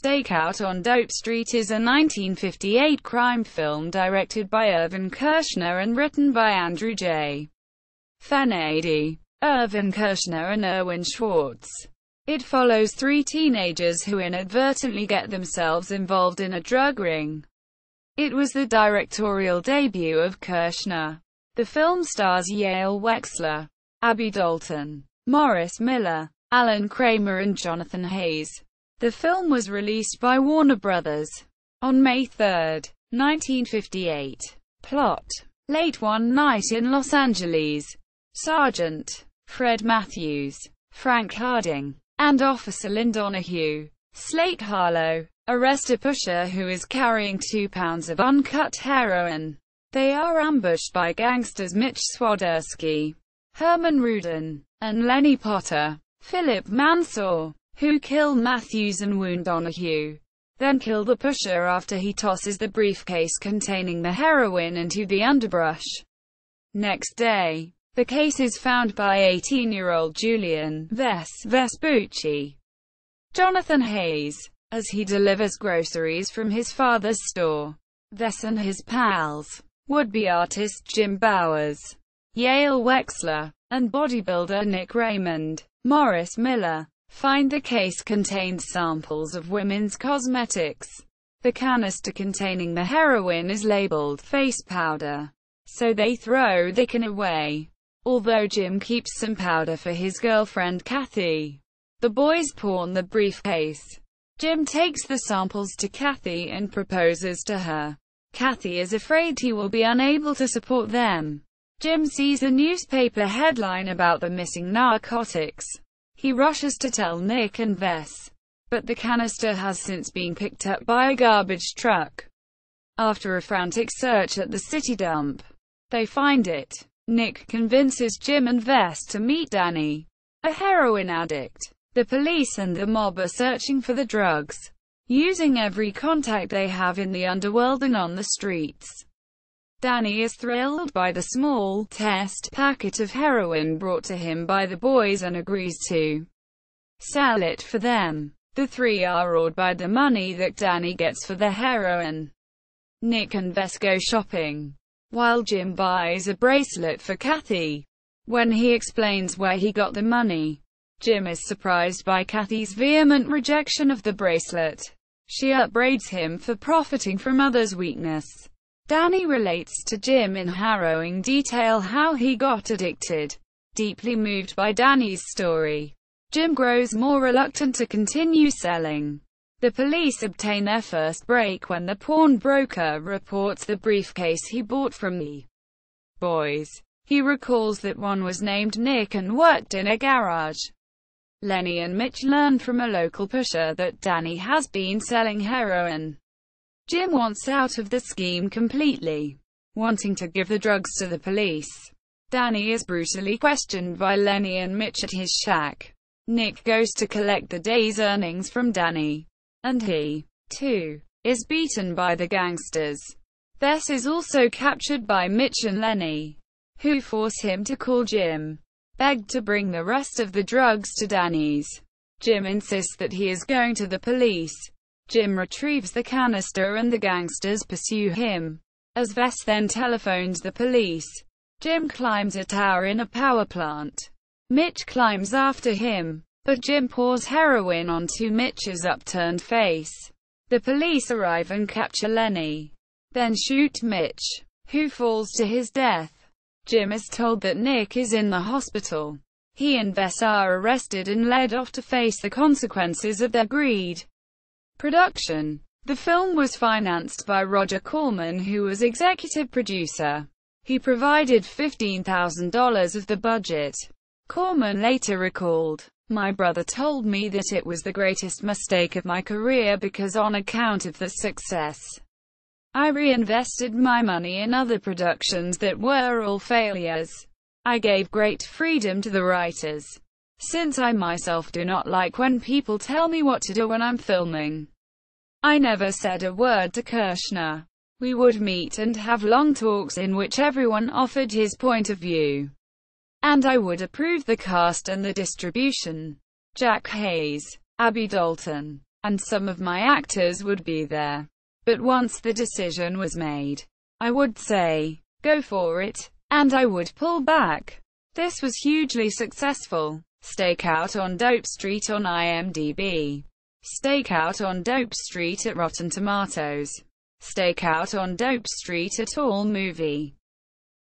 Stakeout on Dope Street is a 1958 crime film directed by Irvin Kershner and written by Andrew J. Fenady, Irvin Kershner and Irwin Schwartz. It follows three teenagers who inadvertently get themselves involved in a drug ring. It was the directorial debut of Kershner. The film stars Yale Wexler, Dalton, Morris Miller, Alan Kramer and Jonathon Haze. The film was released by Warner Brothers on May 3, 1958. Plot: late one night in Los Angeles, Sergeant Fred Matthews, Frank Harding, and Officer Lynn Donahue Slate Harlow arrest a pusher who is carrying 2 pounds of uncut heroin. They are ambushed by gangsters Mitch Swadersky, Herman Rudin, and Lenny Potter. Philip Mansour, who kill Matthews and wound Donahue, then kill the pusher after he tosses the briefcase containing the heroin into the underbrush. Next day, the case is found by 18-year-old Julian Vespucci, Jonathon Haze, as he delivers groceries from his father's store. Ves and his pals, would-be artist Jim Bowers, Yale Wexler, and bodybuilder Nick Raymond, Morris Miller, find the case contained samples of women's cosmetics. The canister containing the heroin is labeled face powder, so they throw the can away. Although Jim keeps some powder for his girlfriend Kathy, the boys pawn the briefcase. Jim takes the samples to Kathy and proposes to her. Kathy is afraid he will be unable to support them. Jim sees a newspaper headline about the missing narcotics. He rushes to tell Nick and Ves, but the canister has since been picked up by a garbage truck. After a frantic search at the city dump, they find it. Nick convinces Jim and Ves to meet Danny, a heroin addict. The police and the mob are searching for the drugs, using every contact they have in the underworld and on the streets. Danny is thrilled by the small test packet of heroin brought to him by the boys and agrees to sell it for them. The three are awed by the money that Danny gets for the heroin. Nick and Ves go shopping, while Jim buys a bracelet for Kathy. When he explains where he got the money, Jim is surprised by Kathy's vehement rejection of the bracelet. She upbraids him for profiting from others' weakness. Danny relates to Jim in harrowing detail how he got addicted. Deeply moved by Danny's story, Jim grows more reluctant to continue selling. The police obtain their first break when the pawnbroker reports the briefcase he bought from the boys. He recalls that one was named Nick and worked in a garage. Lenny and Mitch learn from a local pusher that Danny has been selling heroin. Jim wants out of the scheme completely, wanting to give the drugs to the police. Danny is brutally questioned by Lenny and Mitch at his shack. Nick goes to collect the day's earnings from Danny, and he, too, is beaten by the gangsters. Ves is also captured by Mitch and Lenny, who force him to call Jim, begged to bring the rest of the drugs to Danny's. Jim insists that he is going to the police. Jim retrieves the canister and the gangsters pursue him. As Ves then telephones the police, Jim climbs a tower in a power plant. Mitch climbs after him, but Jim pours heroin onto Mitch's upturned face. The police arrive and capture Lenny, then shoot Mitch, who falls to his death. Jim is told that Nick is in the hospital. He and Ves are arrested and led off to face the consequences of their greed. Production. The film was financed by Roger Corman, who was executive producer. He provided $15,000 of the budget. Corman later recalled, "My brother told me that it was the greatest mistake of my career because on account of the success, I reinvested my money in other productions that were all failures. I gave great freedom to the writers, since I myself do not like when people tell me what to do when I'm filming." I never said a word to Kershner. We would meet and have long talks in which everyone offered his point of view, and I would approve the cast and the distribution. Jack Hayes, Abby Dalton, and some of my actors would be there. But once the decision was made, I would say, go for it, and I would pull back. This was hugely successful. Stakeout on Dope Street on IMDb. Stakeout on Dope Street at Rotten Tomatoes. Stakeout on Dope Street at AllMovie.